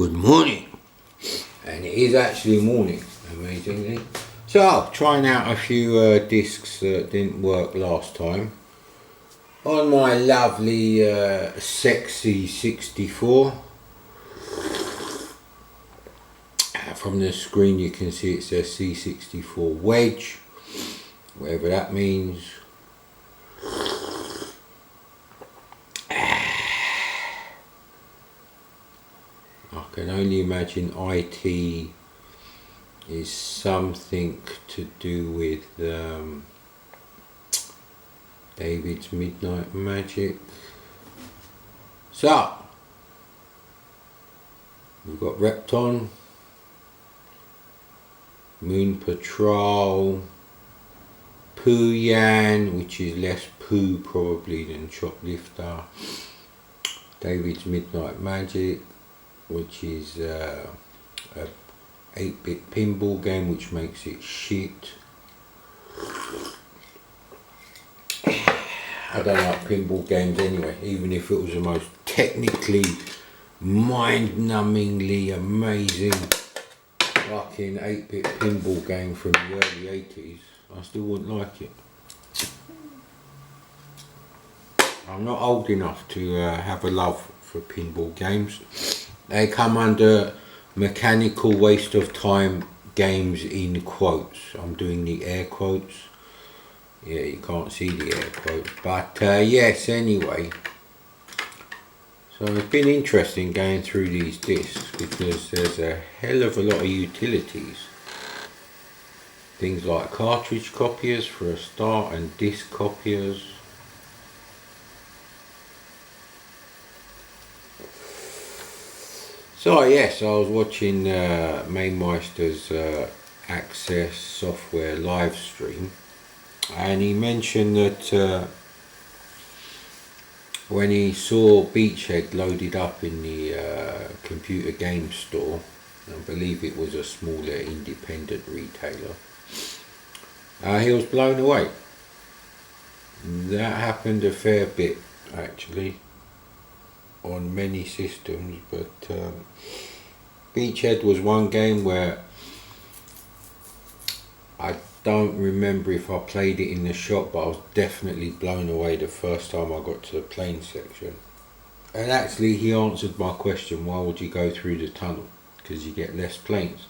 Good morning, and it is actually morning, amazingly. So, trying out a few discs that didn't work last time on my lovely SX64. From the screen you can see it says C64 wedge, whatever that means. I can only imagine IT is something to do with David's Midnight Magic. So, we've got Repton, Moon Patrol, Poo Yan, which is less poo probably than Shoplifter, David's Midnight Magic, which is a 8-bit pinball game, which makes it shit. I don't like pinball games anyway, even if it was the most technically mind-numbingly amazing fucking 8-bit pinball game from the early 80s, I still wouldn't like it. I'm not old enough to have a love for pinball games. They come under mechanical waste of time games in quotes. I'm doing the air quotes. Yeah, you can't see the air quotes. But yes, anyway. So it's been interesting going through these discs because there's a hell of a lot of utilities. Things like cartridge copiers for a start and disc copiers. So yes, I was watching Mainmeister's Access Software live stream, and he mentioned that when he saw Beachhead loaded up in the computer game store, I believe it was a smaller independent retailer, he was blown away. That happened a fair bit actually on many systems, but Beachhead was one game where I don't remember if I played it in the shop, but I was definitely blown away the first time I got to the plane section. And actually he answered my question, why would you go through the tunnel? Because you get less planes.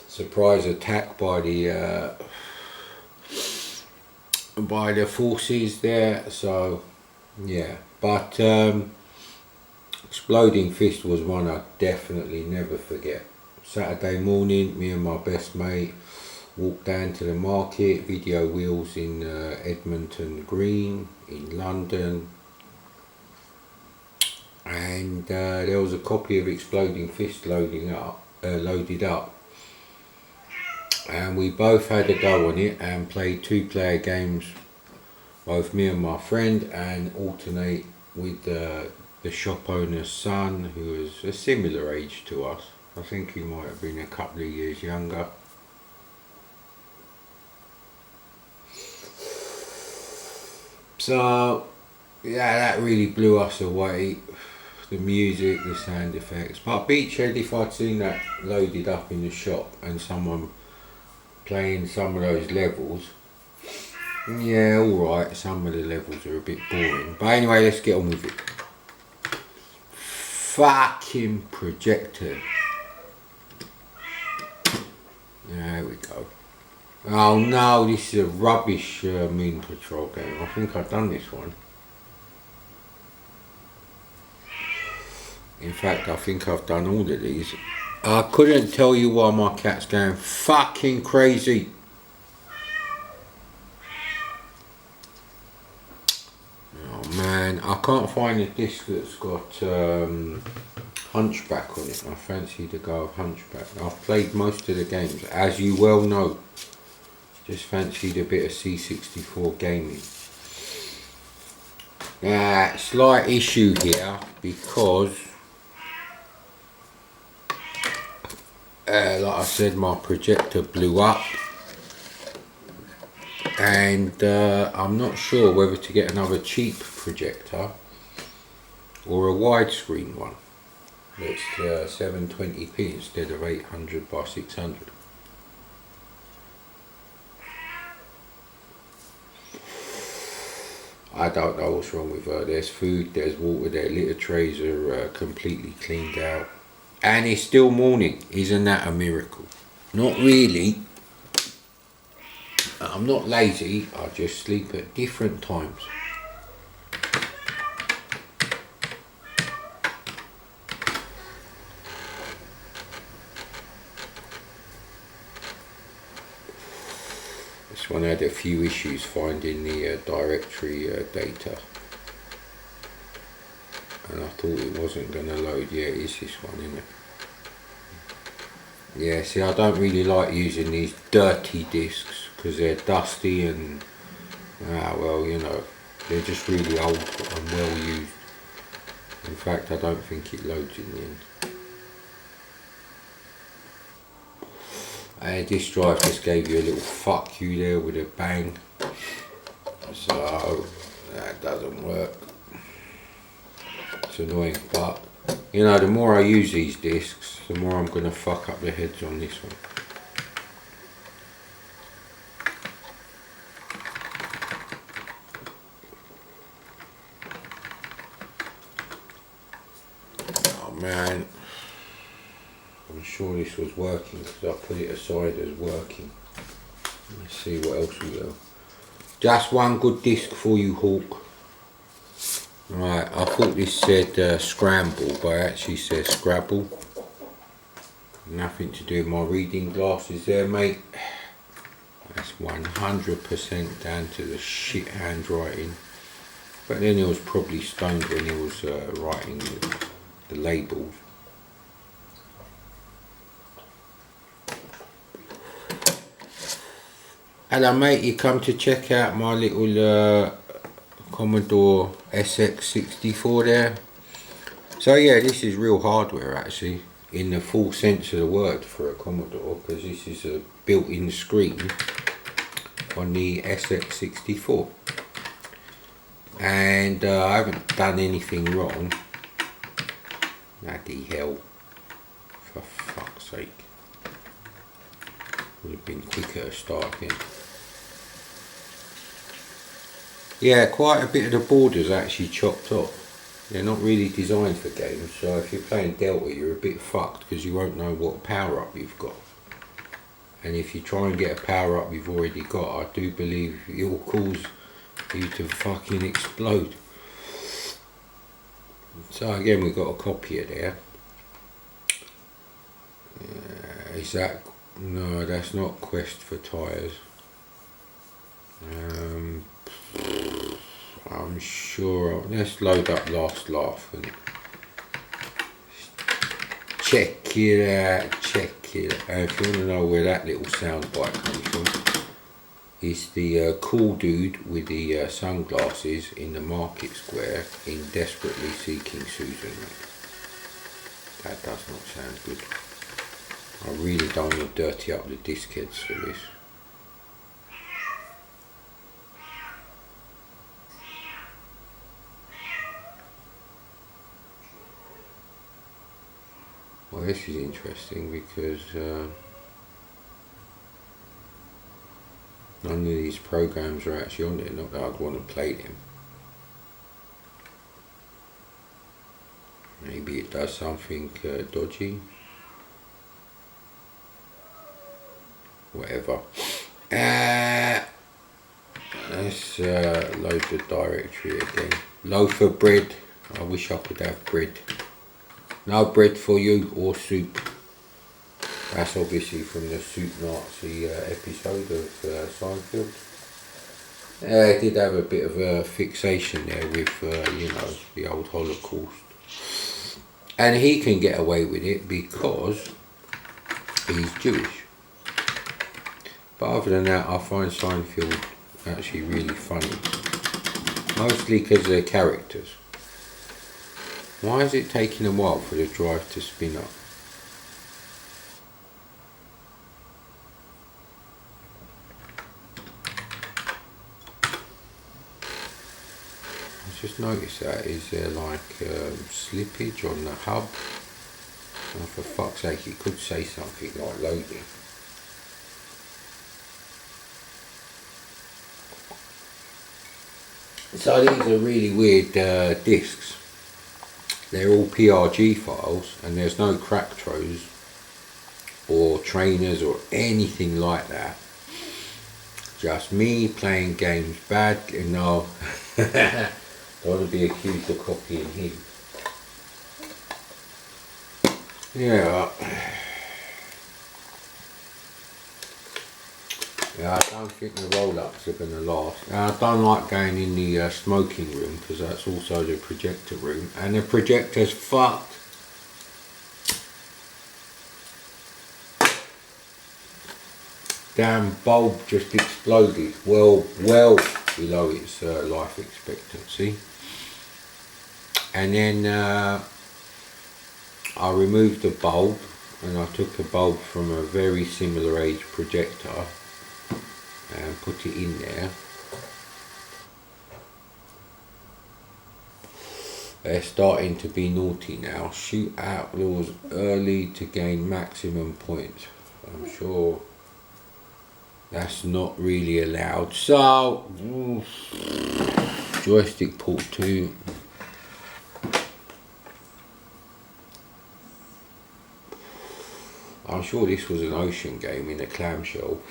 Surprise attack by the forces there, so yeah. But Exploding Fist was one I definitely never forget. Saturday morning, me and my best mate walked down to the market, Video Wheels in Edmonton Green in London, and there was a copy of Exploding Fist loaded up, and we both had a go on it and played 2-player games, both me and my friend, and alternate with the shop owner's son, who was a similar age to us. I think he might have been a couple of years younger. So yeah, that really blew us away. The music, the sound effects. But Beachhead, if I'd seen that loaded up in the shop and someone playing some of those levels, yeah, alright, some of the levels are a bit boring. But anyway, let's get on with it. Fucking projector. There we go. Oh no, this is a rubbish Moon Patrol game. I think I've done this one. In fact, I think I've done all of these. I couldn't tell you why my cat's going fucking crazy. Oh man, I can't find a disc that's got Hunchback on it. I fancy the go of Hunchback. I've played most of the games, as you well know. Just fancied a bit of C64 gaming. Slight issue here because like I said, my projector blew up, and I'm not sure whether to get another cheap projector or a widescreen one that's 720p instead of 800 by 600. I don't know what's wrong with her. There's food, there's water, their litter trays are completely cleaned out. And it's still morning. Isn't that a miracle? Not really. I'm not lazy, I just sleep at different times. This one had a few issues finding the directory data. And I thought it wasn't going to load. Yeah, it is this one, isn't it? Yeah, see, I don't really like using these dirty discs because they're dusty and, well, you know, they're just really old and well used. In fact, I don't think it loads in the end. This drive just gave you a little fuck you there with a bang. So, that doesn't work. It's annoying, but you know, the more I use these discs, the more I'm going to fuck up the heads on this one. Oh man, I'm sure this was working because I put it aside as working. Let's see what else we got. Just one good disc for you, Hawk. Right, I thought this said scramble, but it actually says Scrabble. Nothing to do with my reading glasses there, mate. That's 100% down to the shit handwriting. But then he was probably stoned when he was writing the labels. Hello mate, you come to check out my little Commodore SX64 there. So yeah, this is real hardware actually, in the full sense of the word for a Commodore, because this is a built-in screen on the SX64. And I haven't done anything wrong. Bloody hell. For fuck's sake. Would have been quicker to start again. Yeah, quite a bit of the borders actually chopped off. They're not really designed for games, so if you're playing Delta you're a bit fucked because you won't know what power up you've got. And if you try and get a power up you've already got, I do believe it will cause you to fucking explode. So again, we've got a copier there. Is that... no, that's not Quest for Tyres. I'm sure. Let's load up Last Laugh and check it out. Check it out. If you want to know where that little soundbite comes from, it's the cool dude with the sunglasses in the market square in Desperately Seeking Susan. That does not sound good. I really don't want to dirty up the disc heads for this. Well, this is interesting because none of these programs are actually on there, not that I'd want to play them. Maybe it does something dodgy. Whatever. Let's load the directory again. Loaf of bread. I wish I could have bread. No bread for you or soup. That's obviously from the Soup Nazi episode of Seinfeld. I did have a bit of a fixation there with, you know, the old Holocaust. And he can get away with it because he's Jewish. But other than that, I find Seinfeld actually really funny. Mostly because of their characters. Why is it taking a while for the drive to spin up? just noticed that. Is there like slippage on the hub? Oh, for fuck's sake, it could say something like loading. So these are really weird discs. They're all PRG files and there's no crack throws or trainers or anything like that. Just me playing games bad, and no, don't want to be accused of copying him. Yeah. Yeah, I don't think the roll-ups are going to last. I don't like going in the smoking room because that's also the projector room, and the projector's fucked. Damn bulb just exploded well below its life expectancy. And then I removed the bulb and I took a bulb from a very similar age projector and put it in there. They're starting to be naughty now. Shoot outlaws early to gain maximum points. I'm sure that's not really allowed. So, joystick port 2. I'm sure this was an ocean game in a clamshell.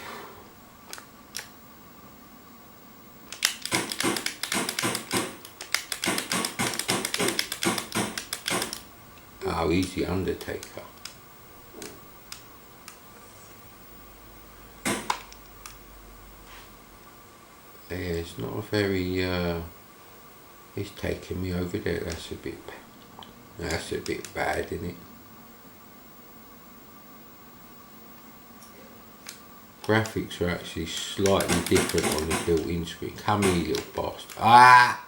Oh, he's the Undertaker. Yeah, it's not a very, he's taking me over there. That's a bit bad, isn't it? Graphics are actually slightly different on the built-in screen. Come here, you little bastard. Ah!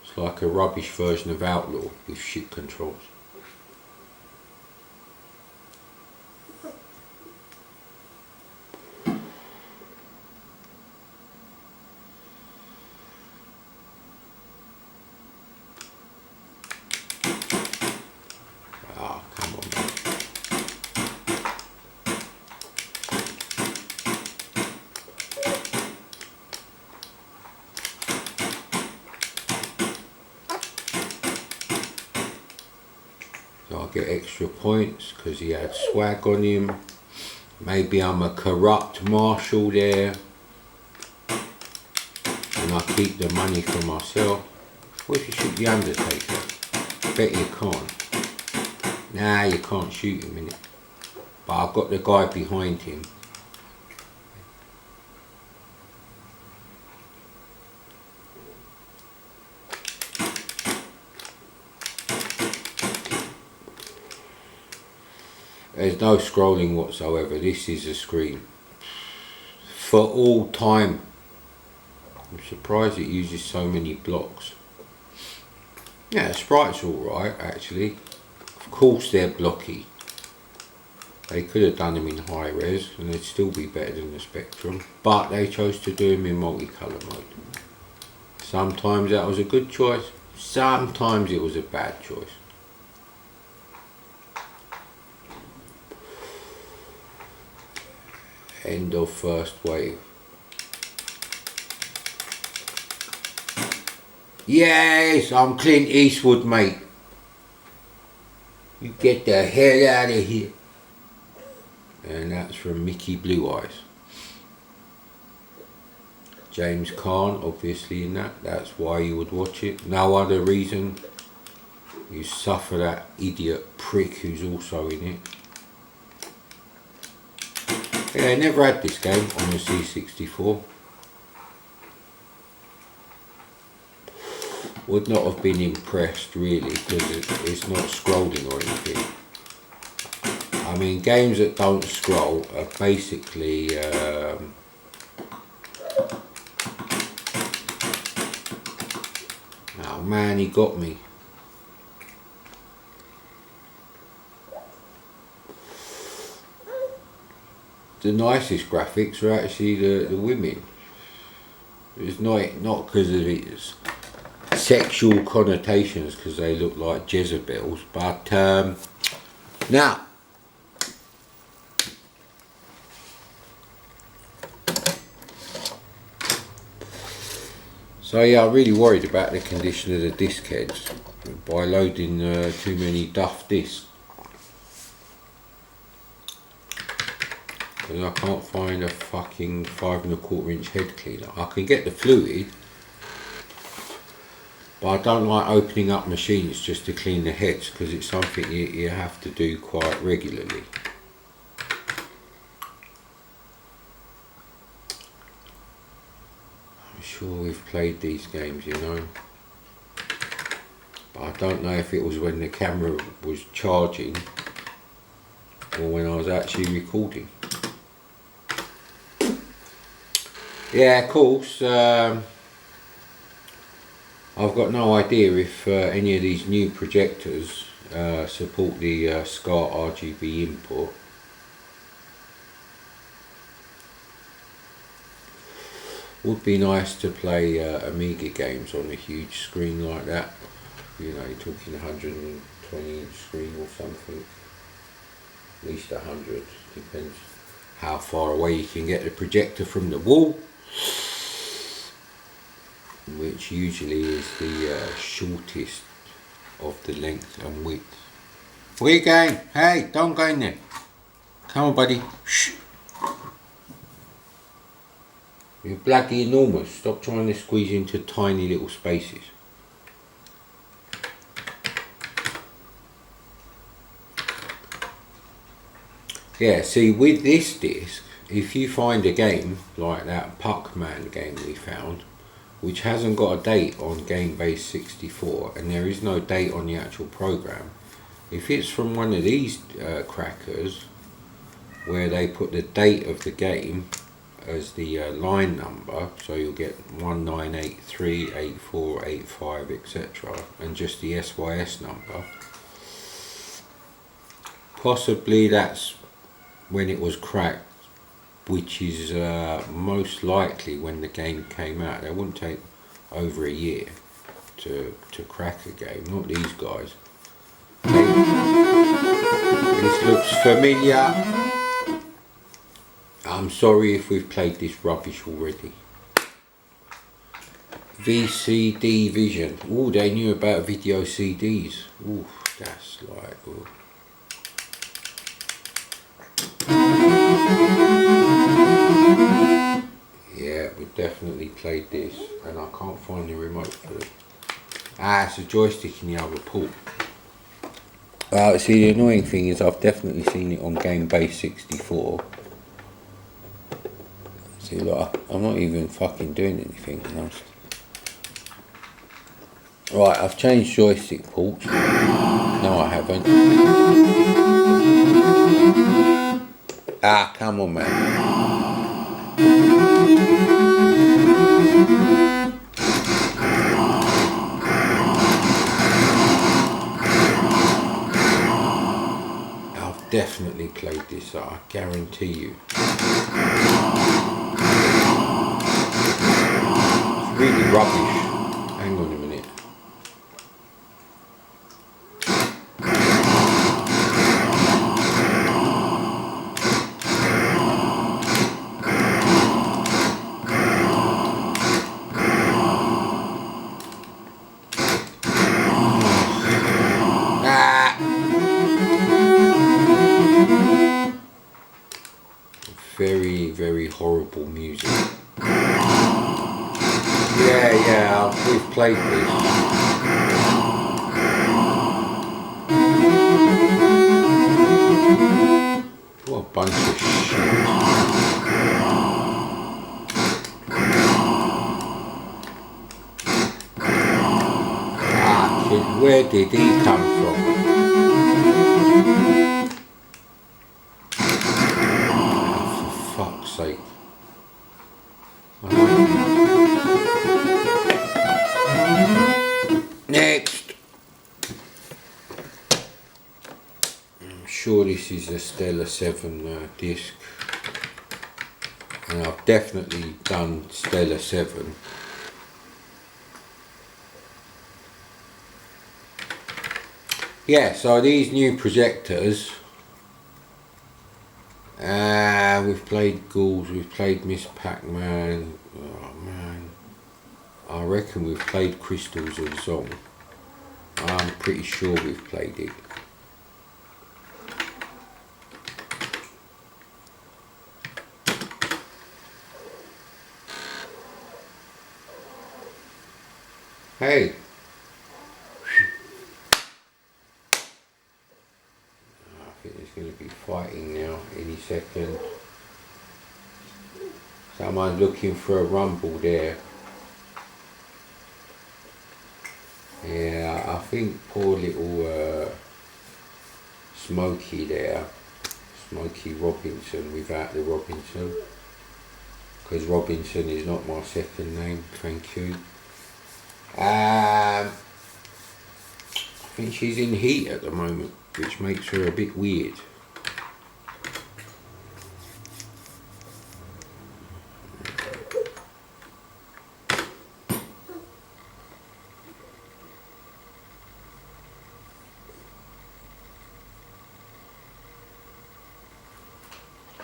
It's like a rubbish version of Outlaw with shit controls. Oh, come on, man. So I get extra points because he had swag on him. Maybe I'm a corrupt marshal there. And I keep the money for myself. What if you shoot the Undertaker? Bet you can't. Nah, you can't shoot him, innit? But I've got the guy behind him. There's no scrolling whatsoever. This is a screen for all time. I'm surprised it uses so many blocks. Yeah, the sprites are alright actually. Of course they're blocky. They could have done them in high res and they'd still be better than the Spectrum, but they chose to do them in multicolour mode. Sometimes that was a good choice, sometimes it was a bad choice. End of first wave. Yes, I'm Clint Eastwood, mate. You get the hell out of here. And that's from Mickey Blue Eyes. James Caan, obviously in that. That's why you would watch it. No other reason. You suffer that idiot prick who's also in it. Yeah, I never had this game on the C64. Would not have been impressed really because it's not scrolling or anything. I mean, games that don't scroll are basically oh man, he got me. The nicest graphics are actually the women. It's not because of its sexual connotations because they look like Jezebels. But now, so yeah, I'm really worried about the condition of the disc heads by loading too many duff discs. And I can't find a fucking 5 1/4 inch head cleaner. I can get the fluid, but I don't like opening up machines just to clean the heads because it's something you have to do quite regularly. I'm sure we've played these games, you know, but I don't know if it was when the camera was charging or when I was actually recording. Yeah, of course, I've got no idea if any of these new projectors support the SCART RGB input. Would be nice to play Amiga games on a huge screen like that. You know, you're talking 120 inch screen or something. At least 100, depends how far away you can get the projector from the wall, which usually is the shortest of the length and width. Where you going? Hey, don't go in there. Come on, buddy. Shh. You're bloody enormous. Stop trying to squeeze into tiny little spaces. Yeah, see, with this disc, if you find a game like that Puckman game we found, which hasn't got a date on SX64 and there is no date on the actual program, if it's from one of these crackers where they put the date of the game as the line number, so you'll get 1983, 84, 85, etc., and just the SYS number, possibly that's when it was cracked, which is most likely when the game came out. It wouldn't take over a year to crack a game, not these guys. This looks familiar. I'm sorry if we've played this rubbish already. VCD Vision. Oh, they knew about video CDs. Oh, that's like... Ooh. Yeah, we definitely played this, and I can't find the remote for it. Ah, it's a joystick in the other port. See, the annoying thing is I've definitely seen it on SX64. See, look, I'm not even fucking doing anything. Right, I've changed joystick ports. No, I haven't. Ah, come on, man. I've definitely played this, I guarantee you. It's really rubbish. Hang on a minute. Very, very horrible music. Yeah, we've played this. What a bunch of shit. Ah, kid, where did he come from? Fuck's sake. Next. I'm sure this is a Stellar 7 disc, and I've definitely done Stellar 7. Yeah, so these new projectors, we've played Ghouls, we've played Miss Pac-Man. Oh man, I reckon we've played Crystals of Zong. I'm pretty sure we've played it. Hey. I think there's going to be fighting now any second. Someone's looking for a rumble there. Yeah, I think poor little Smokey there, Smokey Robinson without the Robinson, because Robinson is not my second name, thank you. I think she's in heat at the moment, which makes her a bit weird.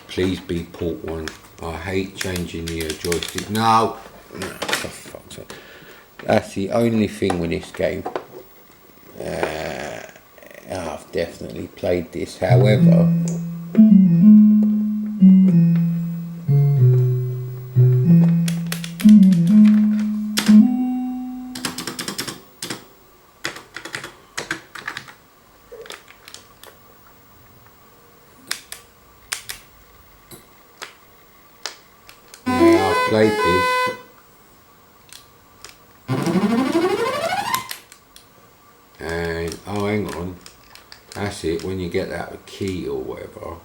Please be port one. I hate changing the joystick. No, for fuck's sake. That's the only thing with this game. I've definitely played this, however. Yeah, I've played this. And, oh hang on. That's it, when you get that key or whatever.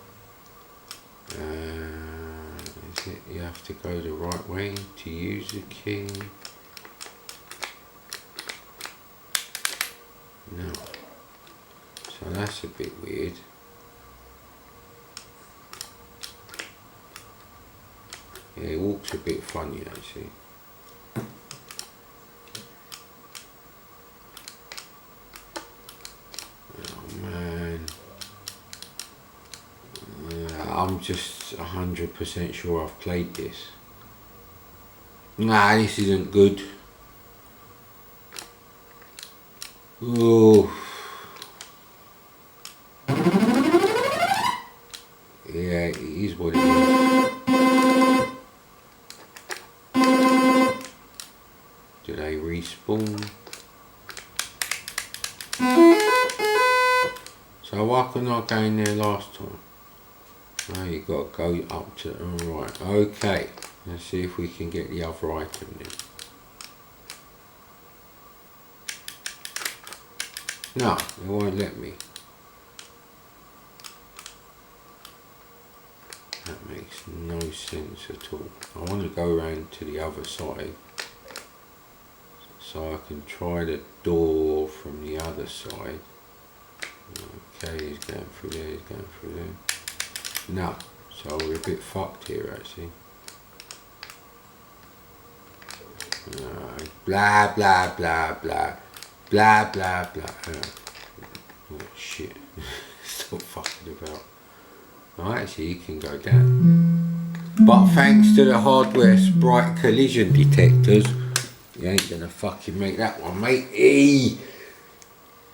Is it, you have to go the right way to use the key? No. So that's a bit weird. Yeah, it walks a bit funny actually. Oh man. I'm just 100% sure I've played this. Nah, this isn't good. Oh. Yeah, it is what it is. Do they respawn? So why couldn't I go in there last time? Oh, you got to go up to, alright, okay. Let's see if we can get the other item then. No, it won't let me. That makes no sense at all. I want to go around to the other side so I can try the door from the other side. Okay, he's going through there, he's going through there. No, so we're a bit fucked here actually. Blah blah blah blah blah blah blah. Oh shit! Stop fucking about. Oh, actually, you can go down. But thanks to the hardware sprite collision detectors, you ain't gonna fucking make that one, mate. Eee!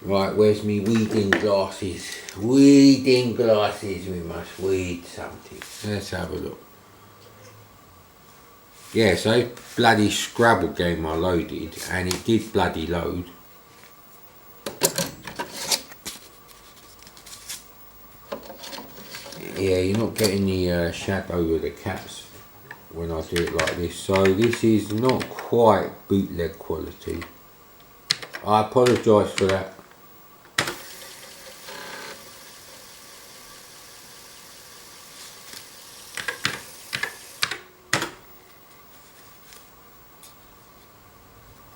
Right, where's me weeding glasses? Weeding glasses, we must weed something. Let's have a look. Yeah, so bloody Scrabble game I loaded, and it did bloody load. Yeah, you're not getting the shadow of the cats when I do it like this. So this is not quite bootleg quality. I apologise for that.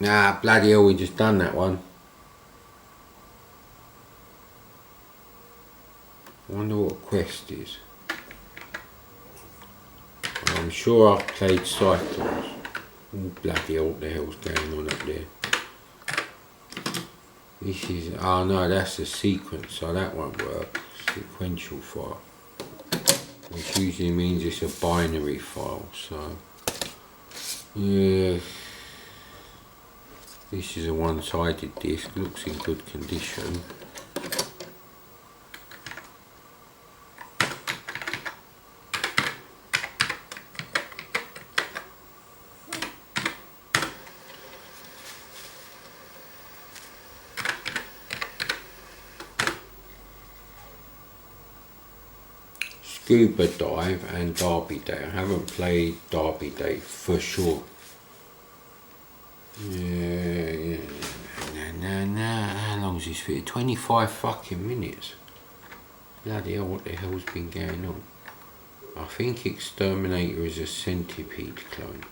Nah, bloody hell, we just done that one. I wonder what quest is. I'm sure I've played Cyclones. Oh, bloody hell, what the hell's going on up there? This is, oh no, that's a sequence, so that won't work. Sequential file, which usually means it's a binary file, so yeah. This is a one-sided disc, looks in good condition. Scuba Dive and Derby Day. I haven't played Derby Day for sure. Yeah. Nah. How long is this video? 25 fucking minutes. Bloody hell, what the hell's been going on? I think Exterminator is a Centipede clone.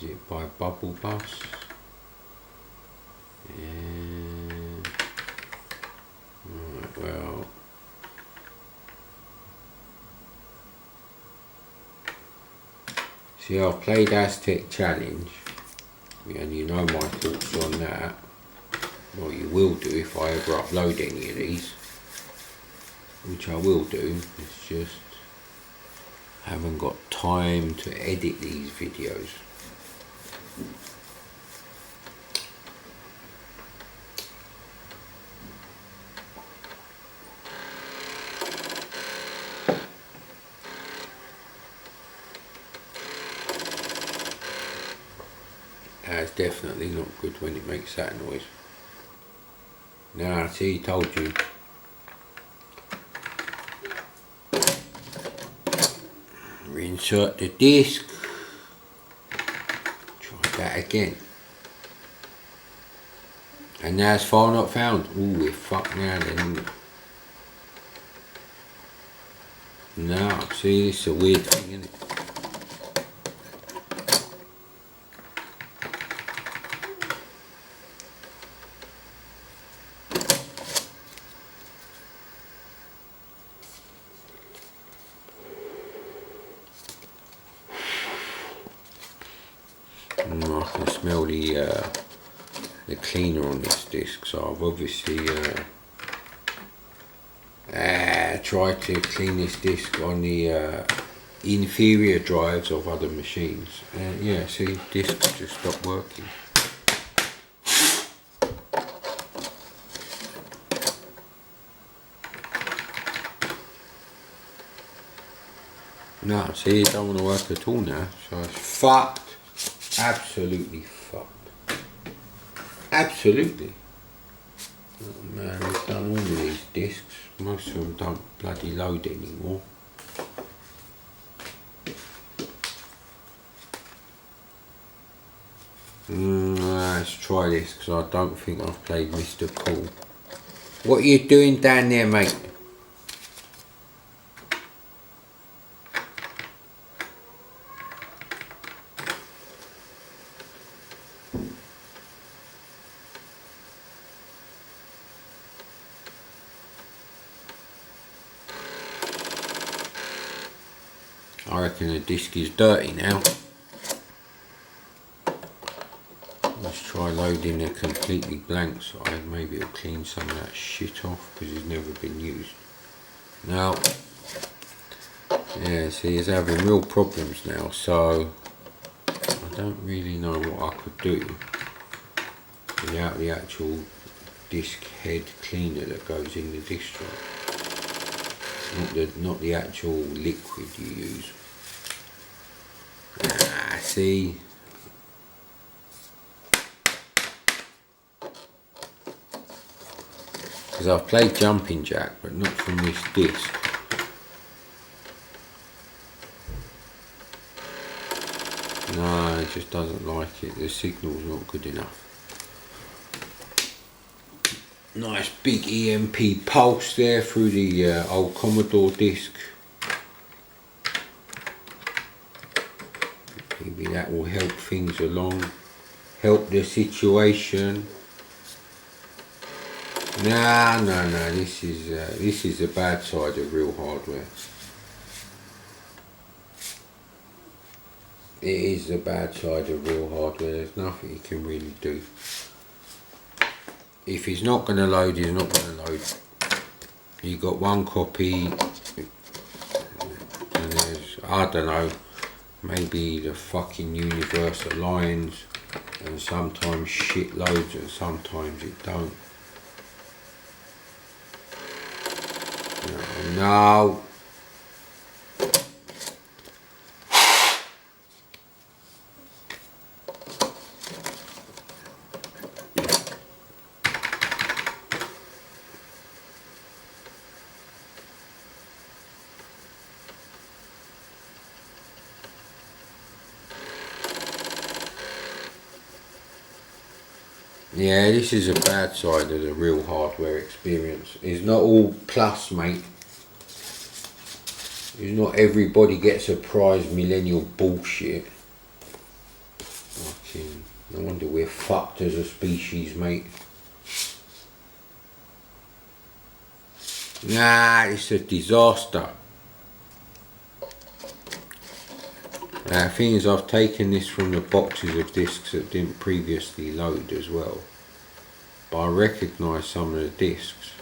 Is it by Bubble Bus? Yeah. Right, well. See, I've played Aztec Challenge, and you know my thoughts on that. Well, you will do if I ever upload any of these, which I will do. It's just I haven't got time to edit these videos. It's definitely not good when it makes that noise. Now, see, told you. Reinsert the disc. Try that again. And now it's file not found. Ooh, we're fucked now then. No, see, this is a weird thing, isn't it? I can smell the cleaner on this disc, so I've obviously tried to clean this disc on the inferior drives of other machines, and yeah, see, disc just stopped working. No, see, it don't want to work at all now, so it's fucked. Absolutely fucked. Absolutely. Oh man, they've done all of these discs. Most of them don't bloody load anymore. Let's try this, because I don't think I've played Mr. Paul. What are you doing down there, mate? I reckon the disc is dirty now. Let's try loading a completely blank side. Maybe it'll clean some of that shit off because it's never been used. Now, yeah, see, it's having real problems now, so I don't really know what I could do without the actual disc head cleaner that goes in the disc drive. Not the actual liquid you use. See, because I've played Jumping Jack, but not from this disc. No, it just doesn't like it. The signal's not good enough. Nice big EMP pulse there through the old Commodore disc. Maybe that will help things along, help the situation. No, this is the bad side of real hardware. It is the bad side of real hardware. There's nothing you can really do. if he's not going to load, he's not going to load. You got one copy, and there's, I don't know, maybe the fucking universe aligns, and sometimes shit loads and sometimes it don't. No. Yeah, this is a bad side of the real hardware experience. It's not all plus, mate. It's not everybody gets a prize millennial bullshit. Fucking, no wonder we're fucked as a species, mate. Nah, it's a disaster. The thing is, I've taken this from the boxes of discs that didn't previously load as well. But I recognise some of the discs.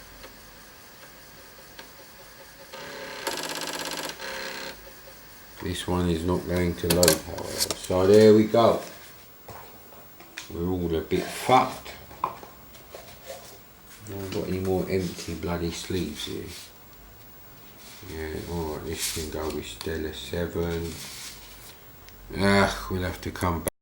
This one is not going to load, however. So there we go. We're all a bit fucked. Not got any more empty bloody sleeves here. Yeah, alright, this can go with Stella 7. We'll have to come back.